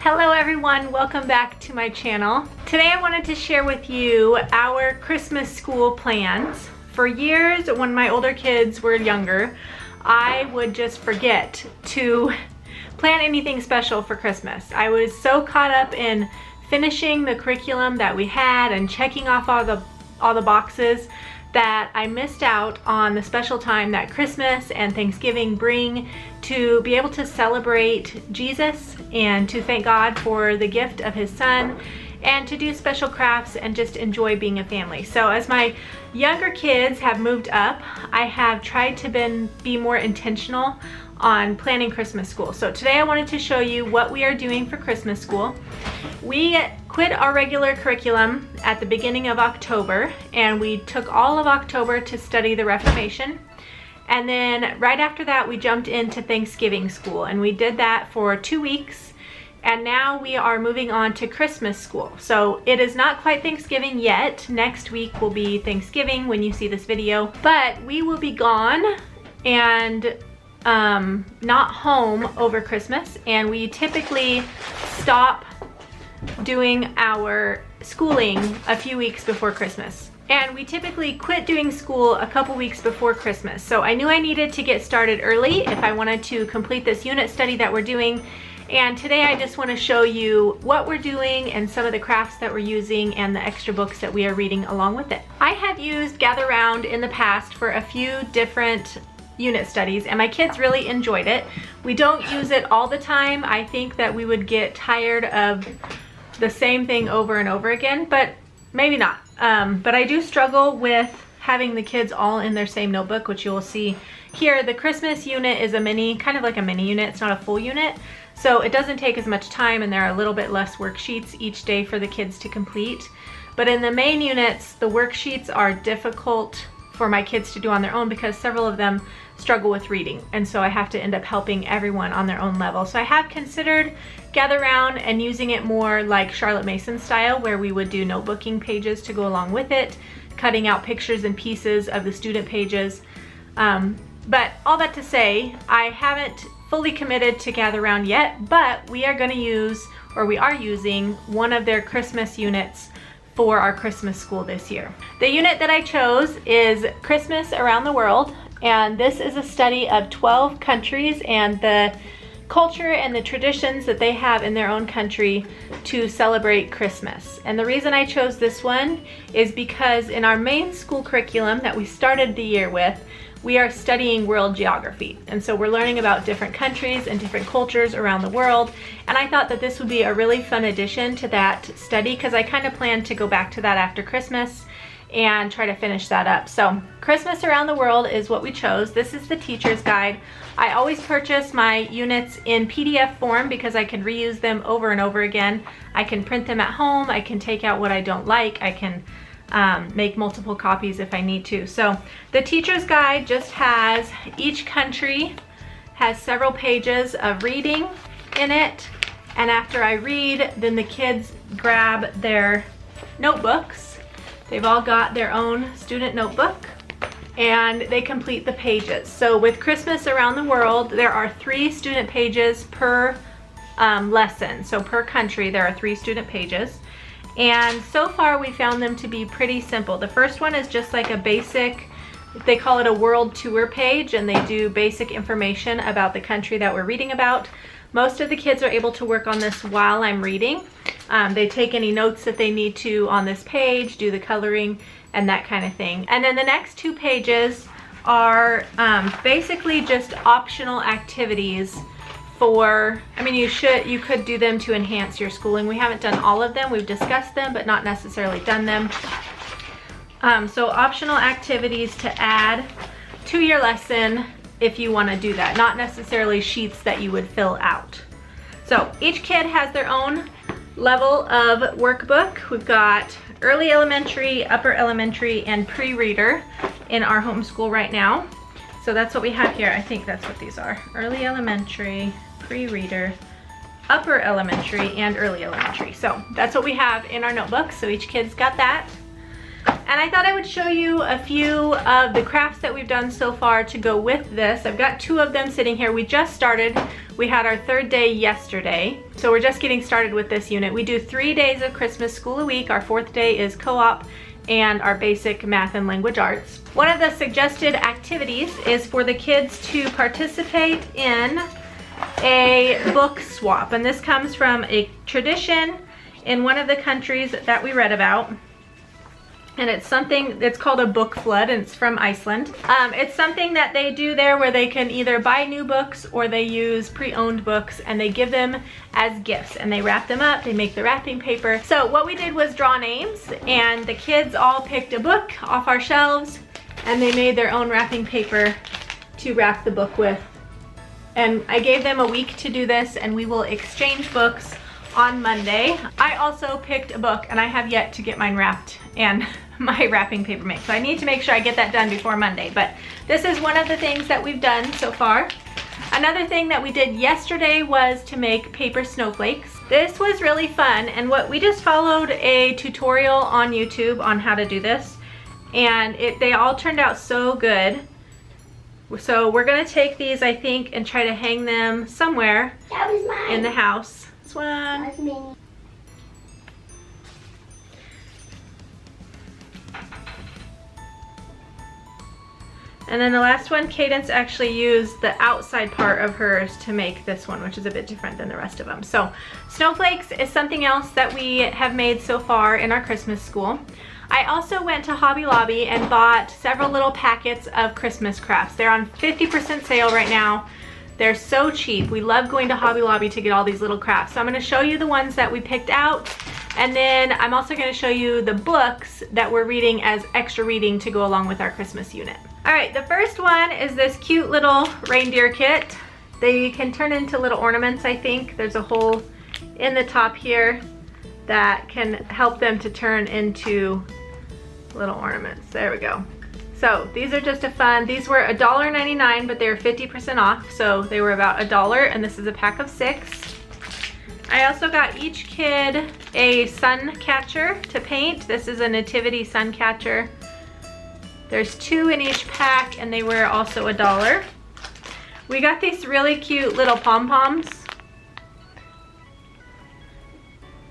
Hello everyone, welcome back to my channel. Today I wanted to share with you our Christmas school plans. For years, when my older kids were younger, I would just forget to plan anything special for Christmas. I was so caught up in finishing the curriculum that we had and checking off all the boxes that I missed out on the special time that Christmas and Thanksgiving bring to be able to celebrate Jesus and to thank God for the gift of his son and to do special crafts and just enjoy being a family. So as my younger kids have moved up, I have tried to be more intentional on planning Christmas school. So today I wanted to show you what we are doing for Christmas school. We quit our regular curriculum at the beginning of October, and we took all of October to study the Reformation. And then right after that, we jumped into Thanksgiving school, and we did that for 2 weeks. And now we are moving on to Christmas school. So it is not quite Thanksgiving yet. Next week will be Thanksgiving when you see this video, but we will be gone and not home over Christmas, and we typically stop doing our schooling a few weeks before Christmas. And we typically quit doing school a couple weeks before Christmas. So I knew I needed to get started early if I wanted to complete this unit study that we're doing. And today I just want to show you what we're doing and some of the crafts that we're using and the extra books that we are reading along with it. I have used Gather Round in the past for a few different unit studies, and my kids really enjoyed it. We don't use it all the time. I think that we would get tired of the same thing over and over again, but maybe not. But I do struggle with having the kids all in their same notebook, which you will see here. The Christmas unit is a mini, kind of like a mini unit. It's not a full unit, so it doesn't take as much time, and there are a little bit less worksheets each day for the kids to complete. But in the main units, the worksheets are difficult for my kids to do on their own because several of them struggle with reading, and so I have to end up helping everyone on their own level. So I have considered Gather Round and using it more like Charlotte Mason style, where we would do notebooking pages to go along with it, cutting out pictures and pieces of the student pages. But all that to say, I haven't fully committed to Gather Round yet, but we are going to use, or we are using, one of their Christmas units for our Christmas school this year. The unit that I chose is Christmas Around the World, and this is a study of 12 countries and the culture and the traditions that they have in their own country to celebrate Christmas. And the reason I chose this one is because in our main school curriculum that we started the year with, we are studying world geography. And so we're learning about different countries and different cultures around the world. And I thought that this would be a really fun addition to that study because I kind of plan to go back to that after Christmas and try to finish that up. So Christmas Around the World is what we chose. This is the teacher's guide. I always purchase my units in PDF form because I can reuse them over and over again. I can print them at home. I can take out what I don't like. I can make multiple copies if I need to. So the teacher's guide just has, each country has several pages of reading in it. And after I read, then the kids grab their notebooks. They've all got their own student notebook and they complete the pages. So with Christmas Around the World, there are 3 student pages per lesson. So per country, there are 3 student pages. And so far we found them to be pretty simple. The first one is just like a basic, they call it a world tour page, and they do basic information about the country that we're reading about. Most of the kids are able to work on this while I'm reading. They take any notes that they need to on this page, do the coloring and that kind of thing. And then the next 2 pages are basically just optional activities for, I mean, you could do them to enhance your schooling. We haven't done all of them. We've discussed them, but not necessarily done them. So optional activities to add to your lesson if you want to do that, not necessarily sheets that you would fill out. So each kid has their own level of workbook. We've got early elementary, upper elementary, and pre-reader in our homeschool right now. So that's what we have here. I think that's what these are. Early elementary, pre-reader, upper elementary, and early elementary. So that's what we have in our notebooks. So each kid's got that. And I thought I would show you a few of the crafts that we've done so far to go with this. I've got 2 of them sitting here. We just started We had our third day yesterday, so we're just getting started with this unit. We do 3 days of Christmas school a week. Our 4th day is co-op and our basic math and language arts. One of the suggested activities is for the kids to participate in a book swap, and this comes from a tradition in one of the countries that we read about. And it's something, it's called a book flood, and it's from Iceland. It's something that they do there where they can either buy new books or they use pre-owned books, and they give them as gifts, and they wrap them up, they make the wrapping paper. So what we did was draw names, and the kids all picked a book off our shelves, and they made their own wrapping paper to wrap the book with. And I gave them a week to do this, and we will exchange books on Monday. I also picked a book, and I have yet to get mine wrapped and my wrapping paper made. So I need to make sure I get that done before Monday. But this is one of the things that we've done so far. Another thing that we did yesterday was to make paper snowflakes. This was really fun, and we just followed a tutorial on YouTube on how to do this, and they all turned out so good. So we're gonna take these, I think, and try to hang them somewhere in the house. This one. That's me. And then the last one, Cadence actually used the outside part of hers to make this one, which is a bit different than the rest of them. So snowflakes is something else that we have made so far in our Christmas school. I also went to Hobby Lobby and bought several little packets of Christmas crafts. They're on 50% sale right now. They're so cheap. We love going to Hobby Lobby to get all these little crafts. So I'm gonna show you the ones that we picked out, and then I'm also gonna show you the books that we're reading as extra reading to go along with our Christmas unit. All right, the first one is this cute little reindeer kit. They can turn into little ornaments, I think. There's a hole in the top here that can help them to turn into little ornaments. There we go. So these are just these were $1.99, but they were 50% off, so they were about $1, and this is a pack of 6. I also got each kid a sun catcher to paint. This is a nativity sun catcher. There's 2 in each pack, and they were also $1. We got these really cute little pom-poms.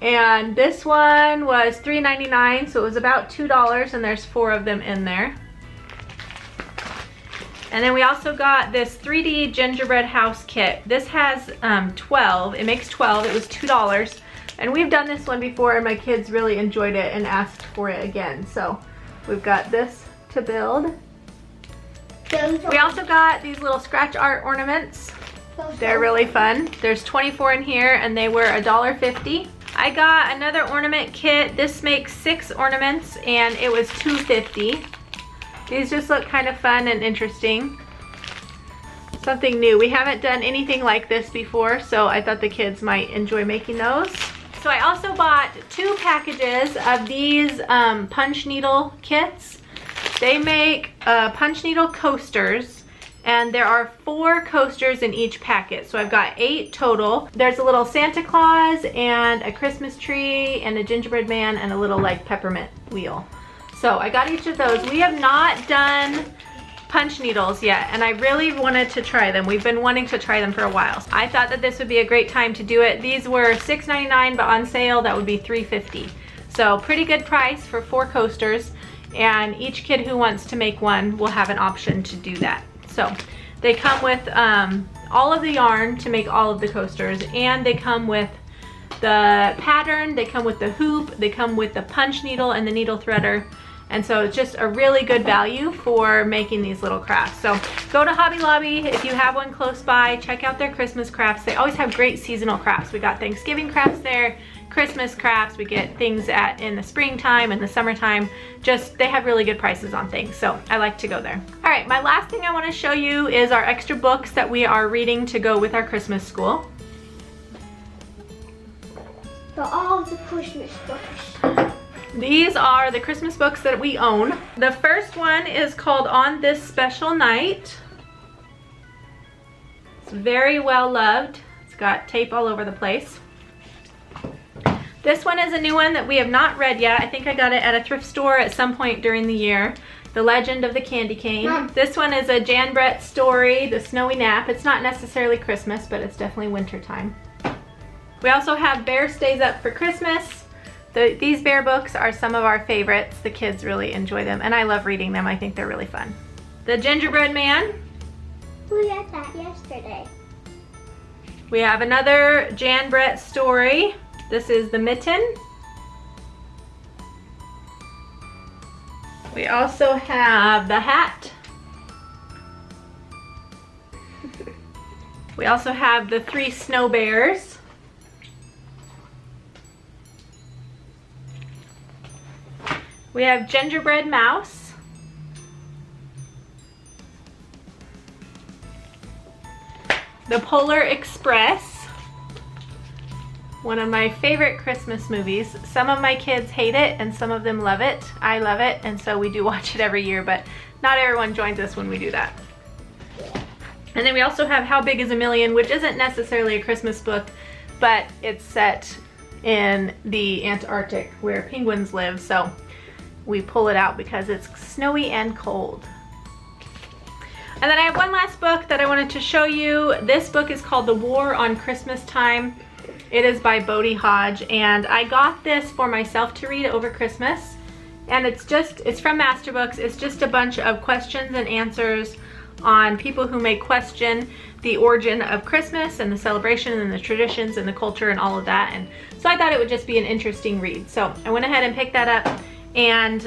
And this one was $3.99, so it was about $2, and there's 4 of them in there. And then we also got this 3D gingerbread house kit. This has 12, it makes 12, it was $2. And we've done this one before, and my kids really enjoyed it and asked for it again. So we've got this to build. We also got these little scratch art ornaments. They're really fun. There's 24 in here, and they were $1.50. I got another ornament kit. This makes 6 ornaments, and it was $2.50. These just look kind of fun and interesting. Something new. We haven't done anything like this before, so I thought the kids might enjoy making those. So I also bought 2 packages of these punch needle kits. They make punch needle coasters, and there are 4 coasters in each packet. So I've got 8 total. There's a little Santa Claus and a Christmas tree and a gingerbread man and a little like peppermint wheel. So I got each of those. We have not done punch needles yet, and I really wanted to try them. We've been wanting to try them for a while. I thought that this would be a great time to do it. These were $6.99, but on sale that would be $3.50. So pretty good price for 4 coasters, and each kid who wants to make one will have an option to do that. So they come with all of the yarn to make all of the coasters, and they come with the pattern, they come with the hoop, they come with the punch needle and the needle threader. And so it's just a really good value for making these little crafts. So go to Hobby Lobby if you have one close by. Check out their Christmas crafts. They always have great seasonal crafts. We got Thanksgiving crafts there, Christmas crafts. We get things in the springtime and the summertime. They have really good prices on things. So I like to go there. All right, my last thing I want to show you is our extra books that we are reading to go with our Christmas school. For all the Christmas books. These are the Christmas books that we own. The first one is called On This Special Night. It's very well loved. It's got tape all over the place. This one is a new one that we have not read yet. I think I got it at a thrift store at some point during the year. The Legend of the Candy Cane. Mom. This one is a Jan Brett story, The Snowy Nap. It's not necessarily Christmas, but it's definitely winter time. We also have Bear Stays Up for Christmas. These bear books are some of our favorites. The kids really enjoy them, and I love reading them. I think they're really fun. The Gingerbread Man. We got that yesterday. We have another Jan Brett story. This is The Mitten. We also have The Hat. We also have The Three Snow Bears. We have Gingerbread Mouse. The Polar Express. One of my favorite Christmas movies. Some of my kids hate it and some of them love it. I love it, and so we do watch it every year, but not everyone joins us when we do that. And then we also have How Big Is a Million, which isn't necessarily a Christmas book, but it's set in the Antarctic where penguins live, so we pull it out because it's snowy and cold. And then I have one last book that I wanted to show you. This book is called The War on Christmas Time. It is by Bodie Hodge, and I got this for myself to read over Christmas. And it's from Master Books. It's just a bunch of questions and answers on people who may question the origin of Christmas and the celebration and the traditions and the culture and all of that. And so I thought it would just be an interesting read. So I went ahead and picked that up and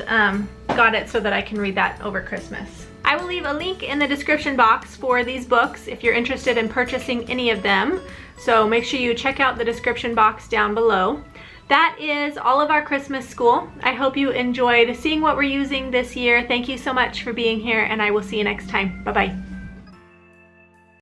got it so that I can read that over Christmas. I will leave a link in the description box for these books if you're interested in purchasing any of them. So make sure you check out the description box down below. That is all of our Christmas school. I hope you enjoyed seeing what we're using this year. Thank you so much for being here, and I will see you next time. Bye-bye.